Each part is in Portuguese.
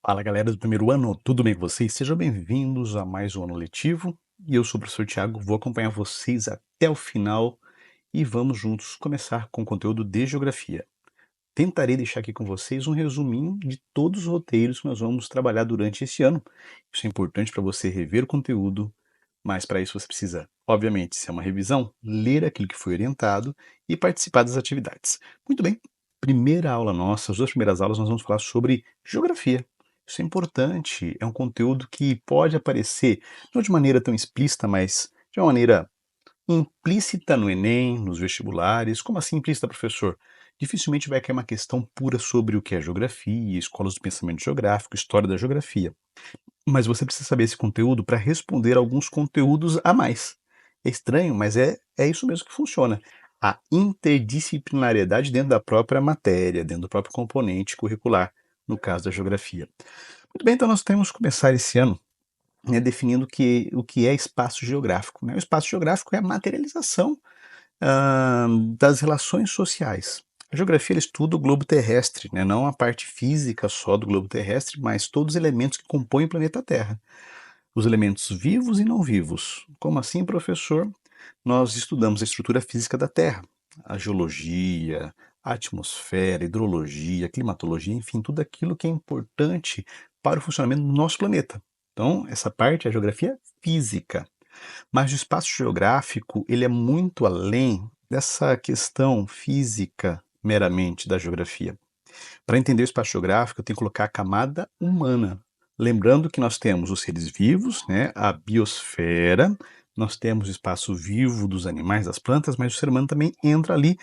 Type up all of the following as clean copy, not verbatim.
Fala galera do primeiro ano, tudo bem com vocês? Sejam bem-vindos a mais um ano letivo. E eu sou o professor Tiago, vou acompanhar vocês até o final e vamos juntos começar com o conteúdo de geografia. Tentarei deixar aqui com vocês um resuminho de todos os roteiros que nós vamos trabalhar durante esse ano. Isso é importante para você rever o conteúdo, mas para isso você precisa, obviamente, se é uma revisão, ler aquilo que foi orientado e participar das atividades. Muito bem, primeira aula nossa, as duas primeiras aulas nós vamos falar sobre geografia. Isso é importante, é um conteúdo que pode aparecer não de maneira tão explícita, mas de uma maneira implícita no Enem, nos vestibulares. Como assim implícita, professor? Dificilmente vai cair uma questão pura sobre o que é geografia, escolas do pensamento geográfico, história da geografia. Mas você precisa saber esse conteúdo para responder alguns conteúdos a mais. É estranho, mas é isso mesmo que funciona. A interdisciplinariedade dentro da própria matéria, dentro do próprio componente curricular, no caso da geografia. Muito bem, então nós temos que começar esse ano, né, definindo o que é espaço geográfico, né? O espaço geográfico é a materialização das relações sociais. A geografia ela estuda o globo terrestre, né, não a parte física só do globo terrestre, mas todos os elementos que compõem o planeta Terra. Os elementos vivos e não vivos. Como assim, professor? Nós estudamos a estrutura física da Terra, a geologia, a atmosfera, a hidrologia, a climatologia, enfim, tudo aquilo que é importante para o funcionamento do nosso planeta. Então, essa parte é a geografia física. Mas o espaço geográfico, ele é muito além dessa questão física meramente da geografia. Para entender o espaço geográfico, eu tenho que colocar a camada humana. Lembrando que nós temos os seres vivos, né, a biosfera, nós temos o espaço vivo dos animais, das plantas, mas o ser humano também entra ali,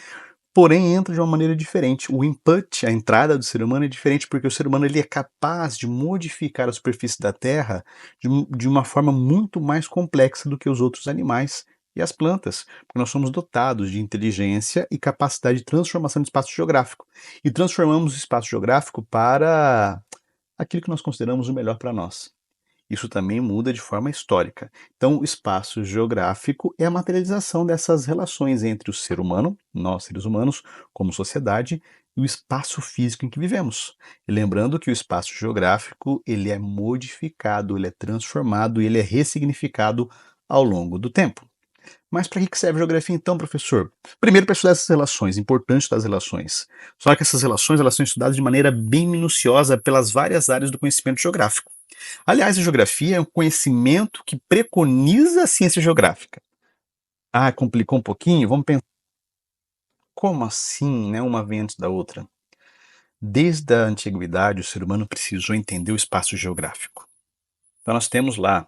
porém entra de uma maneira diferente. O input, a entrada do ser humano é diferente porque o ser humano ele é capaz de modificar a superfície da Terra de uma forma muito mais complexa do que os outros animais e as plantas, porque nós somos dotados de inteligência e capacidade de transformação de espaço geográfico. E transformamos o espaço geográfico para aquilo que nós consideramos o melhor para nós. Isso também muda de forma histórica. Então, o espaço geográfico é a materialização dessas relações entre o ser humano, nós seres humanos, como sociedade, e o espaço físico em que vivemos. E lembrando que o espaço geográfico ele é modificado, ele é transformado e ele é ressignificado ao longo do tempo. Mas para que serve a geografia então, professor? Primeiro, para estudar essas relações, importante estudar as relações. Só que essas relações elas são estudadas de maneira bem minuciosa pelas várias áreas do conhecimento geográfico. Aliás, a geografia é um conhecimento que preconiza a ciência geográfica. Ah, complicou um pouquinho? Vamos pensar. Como assim, né? Uma vem antes da outra. Desde a antiguidade, o ser humano precisou entender o espaço geográfico. Então, nós temos lá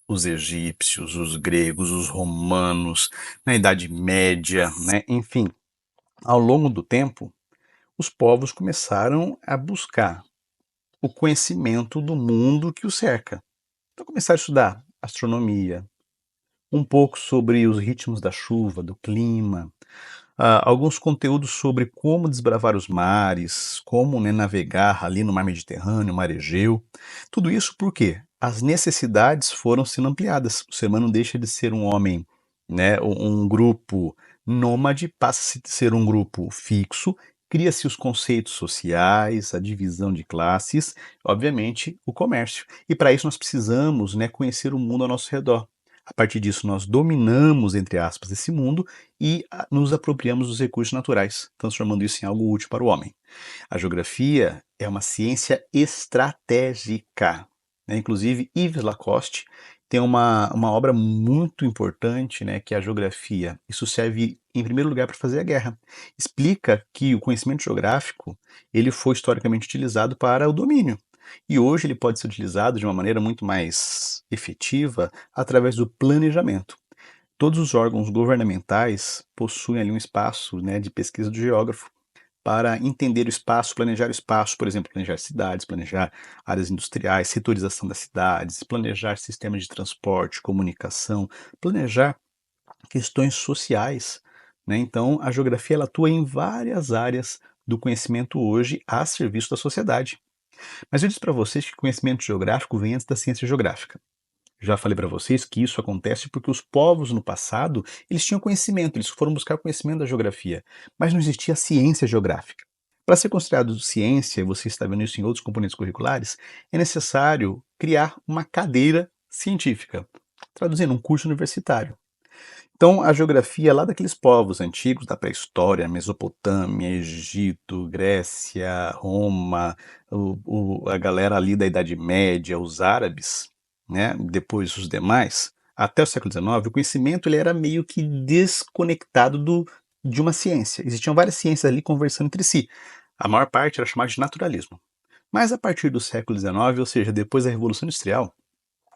os egípcios, os gregos, os romanos, na Idade Média, né? Enfim, ao longo do tempo, os povos começaram a buscar o conhecimento do mundo que os cerca. Então, começaram a estudar astronomia, um pouco sobre os ritmos da chuva, do clima, alguns conteúdos sobre como desbravar os mares, como, né, navegar ali no mar Mediterrâneo, mar Egeu. Tudo isso porque as necessidades foram sendo ampliadas. O ser humano deixa de ser um homem, né, um grupo nômade, passa a ser um grupo fixo, cria-se os conceitos sociais, a divisão de classes, obviamente o comércio. E para isso nós precisamos, né, conhecer o mundo ao nosso redor. A partir disso, nós dominamos, entre aspas, esse mundo e nos apropriamos dos recursos naturais, transformando isso em algo útil para o homem. A geografia é uma ciência estratégica, né? Inclusive, Yves Lacoste tem uma obra muito importante, né, que é a geografia. Isso serve, em primeiro lugar, para fazer a guerra. Explica que o conhecimento geográfico ele foi historicamente utilizado para o domínio. E hoje ele pode ser utilizado de uma maneira muito mais efetiva através do planejamento. Todos os órgãos governamentais possuem ali um espaço, né, de pesquisa do geógrafo para entender o espaço, por exemplo, planejar cidades, planejar áreas industriais, setorização das cidades, planejar sistemas de transporte, comunicação, planejar questões sociais, né? Então, a geografia ela atua em várias áreas do conhecimento hoje a serviço da sociedade. Mas eu disse para vocês que conhecimento geográfico vem antes da ciência geográfica. Já falei para vocês que isso acontece porque os povos no passado, eles tinham conhecimento, eles foram buscar conhecimento da geografia, mas não existia ciência geográfica. Para ser considerado ciência, você está vendo isso em outros componentes curriculares, é necessário criar uma cadeira científica, traduzindo, um curso universitário. Então, a geografia lá daqueles povos antigos da pré-história, Mesopotâmia, Egito, Grécia, Roma, a galera ali da Idade Média, os árabes, né, depois os demais, até o século XIX, o conhecimento ele era meio que desconectado de uma ciência. Existiam várias ciências ali conversando entre si. A maior parte era chamada de naturalismo. Mas a partir do século XIX, ou seja, depois da Revolução Industrial,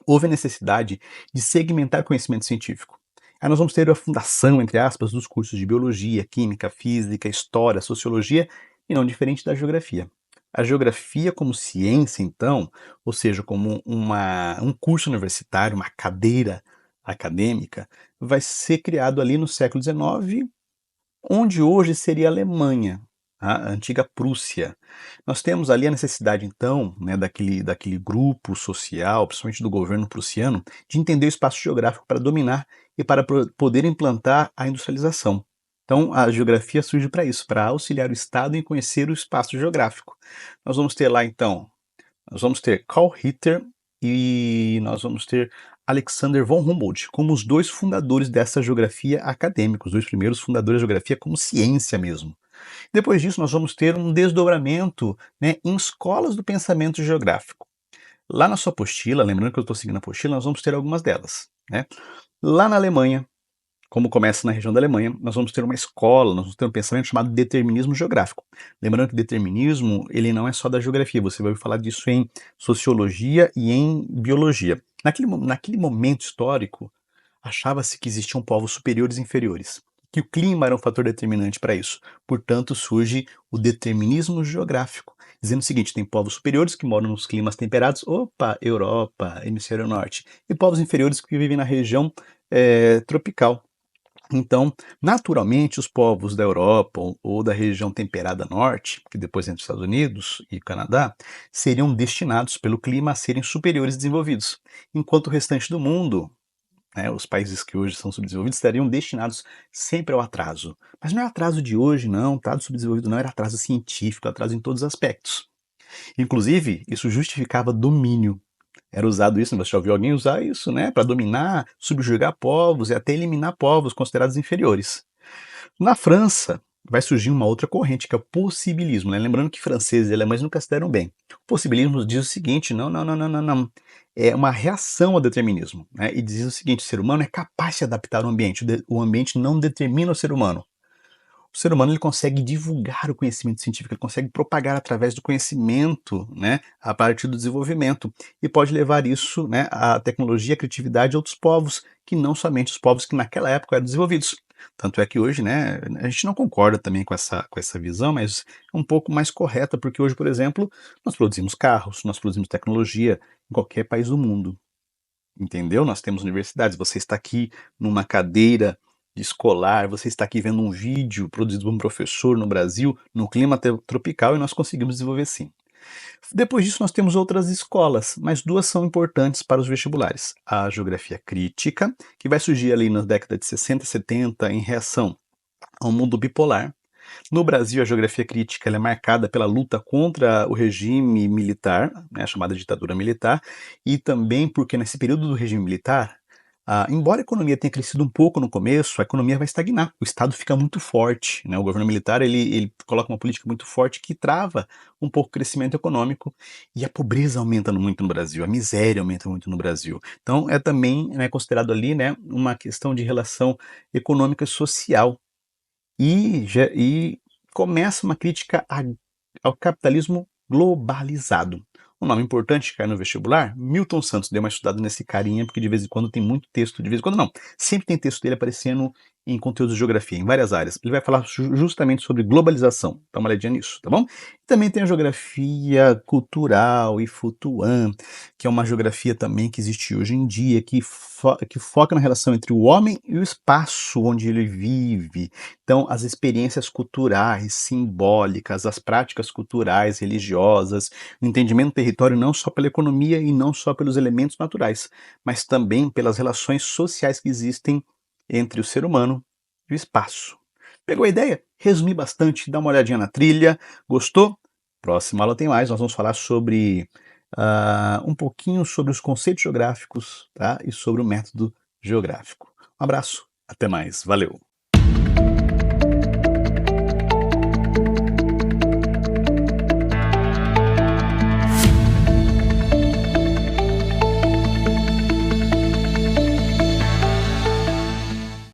houve a necessidade de segmentar conhecimento científico. Aí nós vamos ter a fundação, entre aspas, dos cursos de biologia, química, física, história, sociologia, e não diferente da geografia. A geografia como ciência, então, ou seja, como um curso universitário, uma cadeira acadêmica, vai ser criado ali no século XIX, onde hoje seria a Alemanha, a antiga Prússia. Nós temos ali a necessidade, então, né, daquele grupo social, principalmente do governo prussiano, de entender o espaço geográfico para dominar e para poder implantar a industrialização. Então, a geografia surge para isso, para auxiliar o Estado em conhecer o espaço geográfico. Nós vamos ter lá, então, nós vamos ter Carl Ritter e nós vamos ter Alexander von Humboldt como os dois fundadores dessa geografia acadêmica, os dois primeiros fundadores da geografia como ciência mesmo. Depois disso, nós vamos ter um desdobramento, né, em escolas do pensamento geográfico. Lá na sua apostila, lembrando que eu estou seguindo a apostila, nós vamos ter algumas delas. Né? Lá na Alemanha, como começa na região da Alemanha, nós vamos ter uma escola, nós vamos ter um pensamento chamado determinismo geográfico. Lembrando que determinismo, ele não é só da geografia, você vai falar disso em sociologia e em biologia. Naquele momento histórico, achava-se que existiam povos superiores e inferiores, que o clima era um fator determinante para isso. Portanto, surge o determinismo geográfico, dizendo o seguinte: tem povos superiores que moram nos climas temperados, opa, Europa, hemisfério norte, e povos inferiores que vivem na região tropical. Então, naturalmente, os povos da Europa ou da região temperada norte, que depois entra os Estados Unidos e Canadá, seriam destinados pelo clima a serem superiores desenvolvidos, enquanto o restante do mundo, né, os países que hoje são subdesenvolvidos, estariam destinados sempre ao atraso. Mas não é atraso de hoje, não, atraso subdesenvolvido não, era atraso científico, atraso em todos os aspectos. Inclusive, isso justificava domínio. Era usado isso, você já ouviu alguém usar isso, né, para dominar, subjugar povos e até eliminar povos considerados inferiores. Na França, vai surgir uma outra corrente, que é o possibilismo, né? Lembrando que franceses e alemães nunca se deram bem. O possibilismo diz o seguinte: não, não, não, não, não, não. É uma reação ao determinismo, né? E diz o seguinte: o ser humano é capaz de se adaptar ao ambiente, o ambiente não determina o ser humano. O ser humano ele consegue divulgar o conhecimento científico, ele consegue propagar através do conhecimento, né, a partir do desenvolvimento, e pode levar isso, né, à tecnologia, à criatividade de outros povos, que não somente os povos que naquela época eram desenvolvidos. Tanto é que hoje, né, a gente não concorda também com essa visão, mas é um pouco mais correta, porque hoje, por exemplo, nós produzimos carros, nós produzimos tecnologia em qualquer país do mundo. Entendeu? Nós temos universidades, você está aqui numa cadeira de escolar, você está aqui vendo um vídeo produzido por um professor no Brasil, no clima tropical, e nós conseguimos desenvolver sim. Depois disso, nós temos outras escolas, mas duas são importantes para os vestibulares. A geografia crítica, que vai surgir ali nas décadas de 60 e 70 em reação ao mundo bipolar. No Brasil, a geografia crítica ela é marcada pela luta contra o regime militar, né, a chamada ditadura militar, e também porque nesse período do regime militar, embora a economia tenha crescido um pouco no começo, a economia vai estagnar, o Estado fica muito forte, né, o governo militar ele coloca uma política muito forte que trava um pouco o crescimento econômico, e a pobreza aumenta muito no Brasil, a miséria aumenta muito no Brasil. Então é também, né, considerado ali, né, uma questão de relação econômica e social, e começa uma crítica ao capitalismo globalizado. Um nome importante que cai no vestibular, Milton Santos. Deu uma estudada nesse carinha, porque de vez em quando tem muito texto, de vez em quando não, sempre tem texto dele aparecendo em conteúdos de geografia, em várias áreas. Ele vai falar justamente sobre globalização, dá uma olhadinha nisso, tá bom? Também tem a geografia cultural e Futuan, que é uma geografia também que existe hoje em dia, que foca na relação entre o homem e o espaço onde ele vive. Então, as experiências culturais, simbólicas, as práticas culturais, religiosas, o entendimento do território não só pela economia e não só pelos elementos naturais, mas também pelas relações sociais que existem entre o ser humano e o espaço. Pegou a ideia? Resumi bastante, dá uma olhadinha na trilha. Gostou? Próxima aula tem mais, nós vamos falar sobre, um pouquinho sobre os conceitos geográficos, tá, e sobre o método geográfico. Um abraço, até mais, valeu.